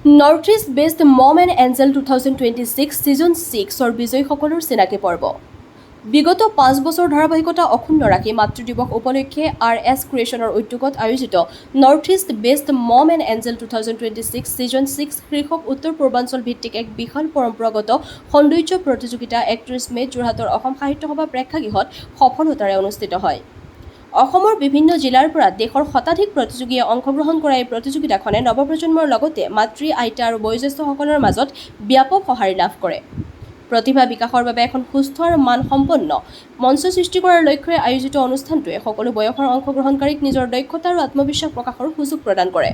North east best mom and angel 2026 season 6-ৰ বিজয়ীসকলৰ চিনাকি পৰ্ব। বিগত 5 বছৰ ধাৰাবাহিকতা অক্ষুণ্ণ ৰাখি মাতৃ দিৱস উপলক্ষে RS ক্ৰিয়েশ্যনৰ উদ্যোগত আয়োজিত north east best mom and angel 2026 season 6 শীৰ্ষক উত্তৰ পূৰ্বাঞ্চল ভিত্তিক এক বিশাল পৰম্পৰাগত সৌন্দৰ্য প্ৰতিযোগিতা 31 মে'ত যোৰহাটৰ অসম সাহিত্য সভা প্ৰেক্ষাগৃহত সফলতাৰে অনুষ্ঠিত হয়। অসমৰ বিভিন্ন জিলাৰ পৰা দেশৰ শতাধিক প্ৰতিযোগীয়ে অংশগ্ৰহণ কৰা এই প্ৰতিযোগিতাখনে নৱপ্ৰজন্মৰ লগতে মাতৃ, আইতা আৰু বয়োজ্যেষ্ঠসকলৰ মাজত ব্যাপক সঁহাৰি লাভ কৰে। প্ৰতিভা বিকাশৰ বাবে এখন সুস্থ আৰু মানসম্পন্ন মঞ্চ সৃষ্টি কৰাৰ লক্ষ্যৰে আয়োজিত অনুষ্ঠানটোৱে সকলো বয়সৰ অংশগ্ৰহণকাৰীক নিজৰ দক্ষতা আৰু আত্মবিশ্বাস প্ৰকাশৰ সুযোগ প্ৰদান কৰে।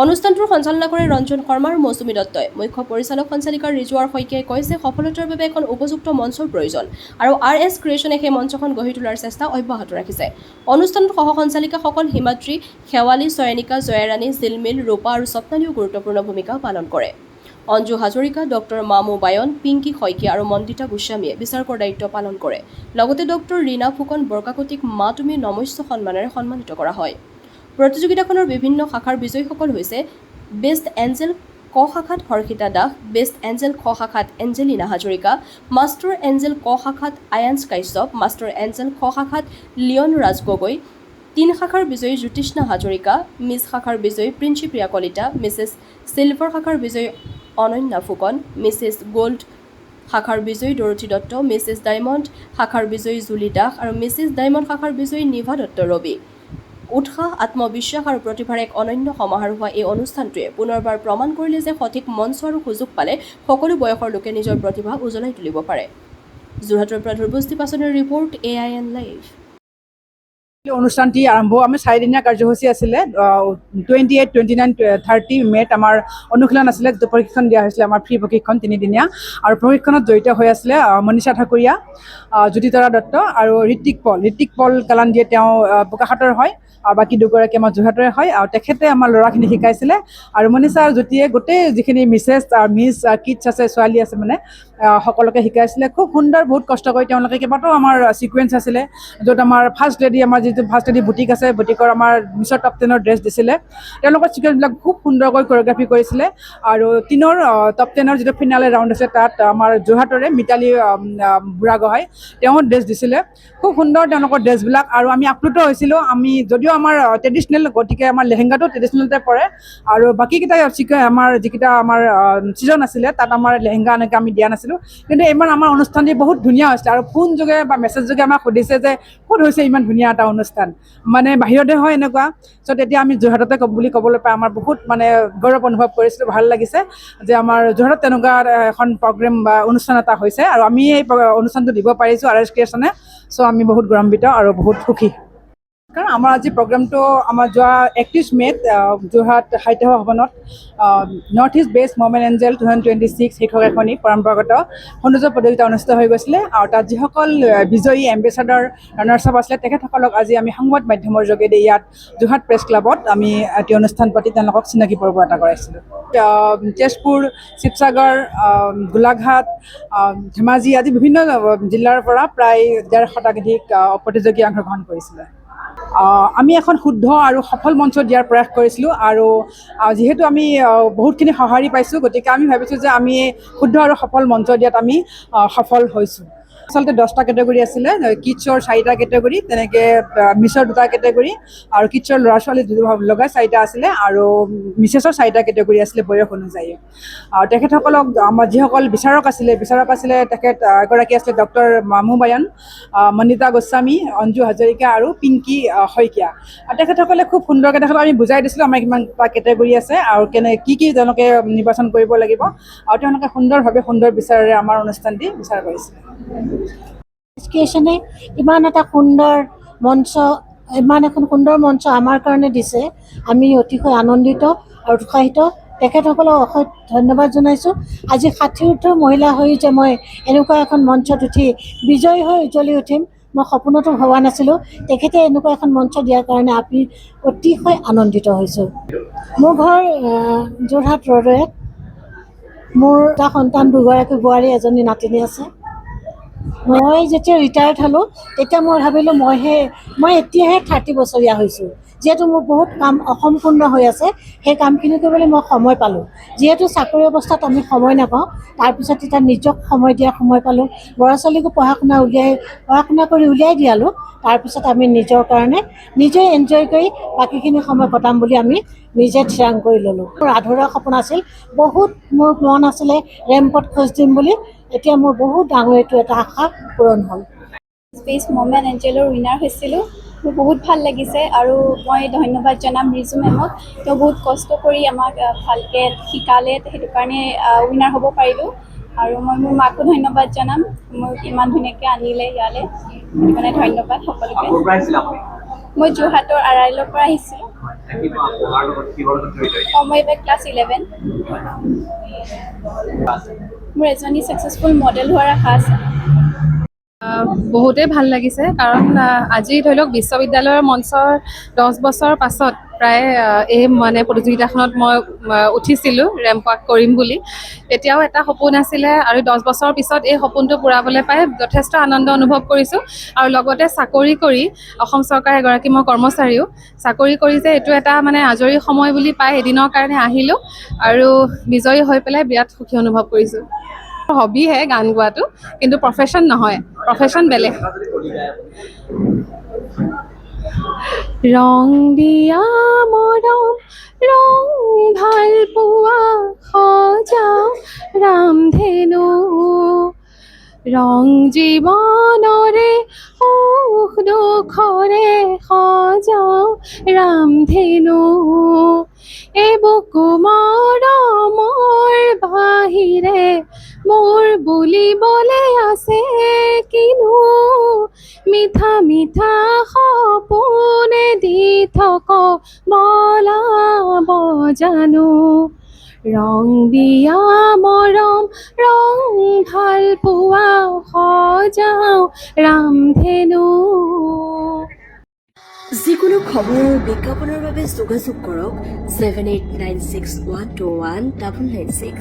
অনুষ্ঠানটোৰ সঞ্চালনা কৰে ৰঞ্জন শৰ্মা আৰু মৌচুমী দত্তই। মুখ্য পৰিচালক সঞ্চালিকা ৰিজুৱাৰ শইকীয়াই কয় যে সফলতাৰ বাবে এখন উপযুক্ত মঞ্চৰ প্ৰয়োজন আৰু RS ক্ৰিয়েশ্যনে সেই মঞ্চখন গঢ়ি তোলাৰ চেষ্টা অব্যাহত ৰাখিছে। অনুষ্ঠানত সহ সঞ্চালিকাসকল হিমাদ্ৰী, শেৱালী, চয়নিকা, জয়াৰাণী, জিলমিল, ৰূপা আৰু স্বপ্নালীও গুৰুত্বপূৰ্ণ ভূমিকা পালন কৰে। অঞ্জু হাজৰিকা, ডক্টৰ মামু বায়ন, পিংকী শইকীয়া আৰু মণ্ডিতা গোস্বামীয়ে বিচাৰকৰ দায়িত্ব পালন কৰে। লগতে ডক্টৰ ৰীনা ফুকন বৰকাকতিক মা তুমি নমস্য সন্মানেৰে সন্মানিত কৰা হয়। প্ৰতিযোগিতাখনৰ বিভিন্ন শাখাৰ বিজয়ীসকল হৈছে বেষ্ট এঞ্জেল ক শাখাত হৰ্ষিতা দাস, বেষ্ট এঞ্জেল খ শাখাত এঞ্জেলিনা হাজৰিকা, মাষ্টাৰ এঞ্জেল ক শাখাত আয়াঞ্চ কাশ্যপ, মাষ্টাৰ এঞ্জেল খ শাখাত লিয়ন ৰাজ গগৈ, 3 শাখাৰ বিজয়ী জ্যোতিষ্ণা হাজৰিকা, মিছ শাখাৰ বিজয়ী প্ৰিন্সিপ্ৰিয়া কলিতা, মিছেছ চিলভাৰ শাখাৰ বিজয়ী অনন্যা ফুকন, মিছেছ গ'ল্ড শাখাৰ বিজয়ী ডৰথী দত্ত, মিছেছ ডায়মণ্ড শাখাৰ বিজয়ী জুলি দাস আৰু মিছেছ ডায়মণ্ড শাখাৰ বিজয়ী নিভা দত্ত ৰবি। উৎসাহ, আত্মবিশ্বাস আৰু প্ৰতিভাৰ এক অনন্য সমাহাৰ হোৱা এই অনুষ্ঠানটোৱে পুনৰবাৰ প্ৰমাণ কৰিলে যে সঠিক মঞ্চ আৰু সুযোগ পালে সকলো বয়সৰ লোকে নিজৰ প্ৰতিভা উজ্বলাই তুলিব পাৰে। যোৰহাটৰ পৰা ধ্ৰুৱস্তি পাচনিৰ ৰিপৰ্ট AIN লাইভ। অনুষ্ঠানটি আৰম্ভ আমি 4 দিনীয়া কাৰ্যসূচী আছিলে। 28, 29, 30 মে'ত আমাৰ অনুশীলন আছিলে, যিটো প্ৰশিক্ষণ দিয়া হৈছিলে আমাৰ ফ্ৰী প্ৰশিক্ষণ 3 দিনীয়া। আৰু প্ৰশিক্ষণত জড়িত হৈ আছিলে মনীষা ঠাকুৰীয়া, জ্যোতিতৰা দত্ত আৰু ঋত্বিক পল কালান্দিয়ে। তেওঁ বোকাখাটৰ হয় আৰু বাকী দুগৰাকী আমাৰ যোৰহাটৰে হয়। আৰু তেখেতে আমাৰ ল'ৰাখিনি শিকাইছিলে। আৰু মনীষা আৰু জ্যোতিয়ে গোটেই যিখিনি মিছেছ মিছ কিডছ আছে, ছোৱালী আছে মানে সকলোকে শিকাইছিলে। খুব সুন্দৰ, বহুত কষ্ট কৰি তেওঁলোকে কেইবাটাও আমাৰ ছিকুৱেঞ্চ আছিলে, য'ত আমাৰ ফাৰ্ষ্ট লেডি, আমাৰ যিটো ফাৰ্ষ্ট লেডি বুটিক আছে, বুটিকৰ আমাৰ মিছৰ টপ 10ৰ ড্ৰেছ দিছিলে। তেওঁলোকৰ ছিকুৱেঞ্চবিলাক খুব সুন্দৰকৈ কোৰিঅ'গ্ৰাফি কৰিছিলে। আৰু 3ৰ টপ 10ৰ যিটো ফিনালে ৰাউণ্ড আছে, তাত আমাৰ যোৰহাটৰে মিতালী বুঢ়াগোহাঁই তেওঁ ড্ৰেছ দিছিলে। খুব সুন্দৰ তেওঁলোকৰ ড্ৰেছবিলাক। আৰু আমি আপ্লুত হৈছিলোঁ। আমি যদিও আমাৰ ট্ৰেডিশ্যনেল, গতিকে আমাৰ লেহেংগাটো ট্ৰেডিশ্যনেলতে পৰে। আৰু বাকীকেইটা আমাৰ যিকেইটা আমাৰ ছিজন আছিলে, তাত আমাৰ লেহেংগা এনেকৈ আমি দিয়া নাছিলোঁ। কিন্তু এইবাৰ আমাৰ অনুষ্ঠানটি বহুত ধুনীয়া হৈছিলে। আৰু ফোন যোগে বা মেছেজ যোগে আমাক সুধিছে যে ক'ত হৈছে ইমান ধুনীয়া এটা অনুষ্ঠান, মানে বাহিৰতে হয় এনেকুৱা। চ' তেতিয়া আমি যোৰহাটতে বুলি ক'বলৈ পাই আমাৰ বহুত মানে গৌৰৱ অনুভৱ কৰিছিলোঁ। ভাল লাগিছে যে আমাৰ যোৰহাটত তেনেকুৱা এখন প্ৰগ্ৰেম বা অনুষ্ঠান এটা হৈছে আৰু আমি এই অনুষ্ঠানটো দিব পাৰিছোঁ RS ক্ৰিয়েশ্যনে। চ' আমি বহুত গৌৰৱান্বিত আৰু বহুত সুখী। কাৰণ আমাৰ আজি প্ৰগ্ৰেমটো আমাৰ যোৱা 31 মে'ত যোৰহাট সাহিত্য ভৱনত north east best mom and angel 2026 শীৰ্ষক এখনি পৰম্পৰাগত সৌন্দৰ্য প্ৰতিযোগিতা অনুষ্ঠিত হৈ গৈছিলে। আৰু তাত যিসকল বিজয়ী এম্বেচাডৰ ৰানাৰ্ছ আপ আছিলে, তেখেতসকলক আজি আমি সংবাদ মাধ্যমৰ যোগেদি ইয়াত যোৰহাট প্ৰেছ ক্লাবত আমি এটি অনুষ্ঠান পাতি তেওঁলোকক চিনাকি পৰ্ব এটা কৰাইছিলোঁ। তেজপুৰ, শিৱসাগৰ, গোলাঘাট, ধেমাজি আদি বিভিন্ন জিলাৰ পৰা প্ৰায় 150 শতাধিক প্ৰতিযোগী অংশগ্ৰহণ কৰিছিলে। আমি এখন শুদ্ধ আৰু সফল মঞ্চ দিয়াৰ প্ৰয়াস কৰিছিলোঁ। আৰু যিহেতু আমি বহুতখিনি সঁহাৰি পাইছোঁ, গতিকে আমি ভাবিছোঁ যে আমি শুদ্ধ আৰু সফল মঞ্চ দিয়াত আমি সফল হৈছোঁ। আচলতে 10টা কেটেগৰী আছিলে। কিডছৰ 4টা কেটেগৰী, তেনেকৈ মিছৰ 2টা কেটেগৰী আৰু কিডছৰ ল'ৰা ছোৱালী লগাই 4টা আছিলে। আৰু মিছেছৰ 4টা কেটেগৰী আছিলে বয়স অনুযায়ী। আৰু তেখেতসকলক আমাৰ যিসকল বিচাৰক আছিলে তেখেত এগৰাকী আছিলে ডক্টৰ মামু বায়ন, মণ্ডিতা গোস্বামী, অঞ্জু হাজৰিকা আৰু পিংকী শইকীয়া। আৰু তেখেতসকলে খুব সুন্দৰকৈ তেখেতক আমি বুজাই দিছিলোঁ আমাৰ কিমানটা কেটেগৰী আছে আৰু কি তেওঁলোকে নিৰ্বাচন কৰিব লাগিব। আৰু তেওঁলোকে সুন্দৰভাৱে সুন্দৰ বিচাৰেৰে আমাৰ অনুষ্ঠানটি বিচাৰ কৰিছিলে। ক্ৰিয়েশ্যনে ইমান এখন সুন্দৰ মঞ্চ আমাৰ কাৰণে দিছে। আমি অতিশয় আনন্দিত আৰু উৎসাহিত। তেখেতসকলক অশেষ ধন্যবাদ জনাইছোঁ। আজি 60 মহিলা হৈ যে মই এনেকুৱা এখন মঞ্চত উঠি বিজয়ী হৈ উজ্জ্বলি উঠিম, মই সপোনতো ভবা নাছিলোঁ। তেখেতে এনেকুৱা এখন মঞ্চ দিয়াৰ কাৰণে আমি অতিশয় আনন্দিত হৈছোঁ। মোৰ ঘৰ যোৰহাট ৰ'ডত। মোৰ এটা সন্তান, 2গৰাকী বোৱাৰী, এজনী নাতিনী আছে। মই যেতিয়া ৰিটায়াৰ্ড হ'লোঁ তেতিয়া মই ভাবিলোঁ মই এতিয়াহে 30 বছৰীয়া হৈছোঁ, যিহেতু মোৰ বহুত কাম অসম্পূৰ্ণ হৈ আছে, সেই কামখিনি কৰিবলৈ মই সময় পালোঁ। যিহেতু চাকৰি অৱস্থাত আমি সময় নাপাওঁ, তাৰপিছত এতিয়া নিজক সময় দিয়াৰ সময় পালোঁ। ল'ৰা ছোৱালীকো পঢ়া শুনা কৰি উলিয়াই দিয়ালোঁ। তাৰপিছত আমি নিজৰ কাৰণে নিজে এনজয় কৰি বাকীখিনি সময় কটাম বুলি আমি নিজে থিৰাং কৰি ল'লোঁ। মোৰ আধৰুৱা সপোন আছিল, বহুত মোৰ মন আছিলে ৰেম্পত খোজ দিম বুলি। এতিয়া মোৰ বহুত ডাঙৰ এইটো এটা আশা পূৰণ হ'ল। স্পেচ মমেণ্ট এঞ্জেলৰ উইনাৰ হৈছিলোঁ। মোৰ বহুত ভাল লাগিছে আৰু মই ধন্যবাদ জনাম ৰিজু মেমক। তেওঁ বহুত কষ্ট কৰি আমাক ভালকৈ শিকালে, সেইটো কাৰণে উইনাৰ হ'ব পাৰিলোঁ। আৰু মই মোৰ মাকো ধন্যবাদ জনাম, মোক ইমান ধুনীয়াকৈ আনিলে ইয়ালৈ, সেইটো কাৰণে ধন্যবাদ সকলোকে। মই যোৰহাটৰ আৰাইলৰ পৰা আহিছিলোঁ। মই এইবাৰ ক্লাছ 11। মোৰ এজনী ছাকচেছফুল মডেল হোৱাৰ আশা আছে। বহুতেই ভাল লাগিছে, কাৰণ আজি ধৰি লওক বিশ্ববিদ্যালয়ৰ মঞ্চৰ 10 বছৰ পাছত প্ৰায় এই মানে প্ৰতিযোগিতাখনত মই উঠিছিলোঁ ৰেম্প ৱাক কৰিম বুলি। তেতিয়াও এটা সপোন আছিলে আৰু 10 বছৰৰ পিছত এই সপোনটো পূৰাবলৈ পাই যথেষ্ট আনন্দ অনুভৱ কৰিছোঁ। আৰু লগতে চাকৰি কৰি, অসম চৰকাৰৰ এগৰাকী মই কৰ্মচাৰীও, চাকৰি কৰি যে এইটো এটা মানে আজৰি সময় বুলি পাই এদিনৰ কাৰণে আহিলোঁ আৰু বিজয়ী হৈ পেলাই বিৰাট সুখী অনুভৱ কৰিছোঁ। হবিহে গান গোৱাটো, কিন্তু প্ৰফেশ্যন নহয়, প্ৰফেশ্যন বেলেগ। ৰং দিয়া মৰম ৰং ভাল পোৱা সজাও ৰামধেনু, ৰং জীৱনৰে সুখ দুখৰে সজাও ৰামধেনু, এই বুকু মৰমৰ বাহিৰে মোৰ বুলিবলে আছে কিনো, মিঠা মিঠা সপোনে দি থক বলাব জানো, ৰং দিয়া মৰম ৰং ভাল পোৱা সজাও ৰামধেনু। যিকোনো খবৰ আৰু বিজ্ঞাপনৰ বাবে যোগাযোগ কৰক 7896121996।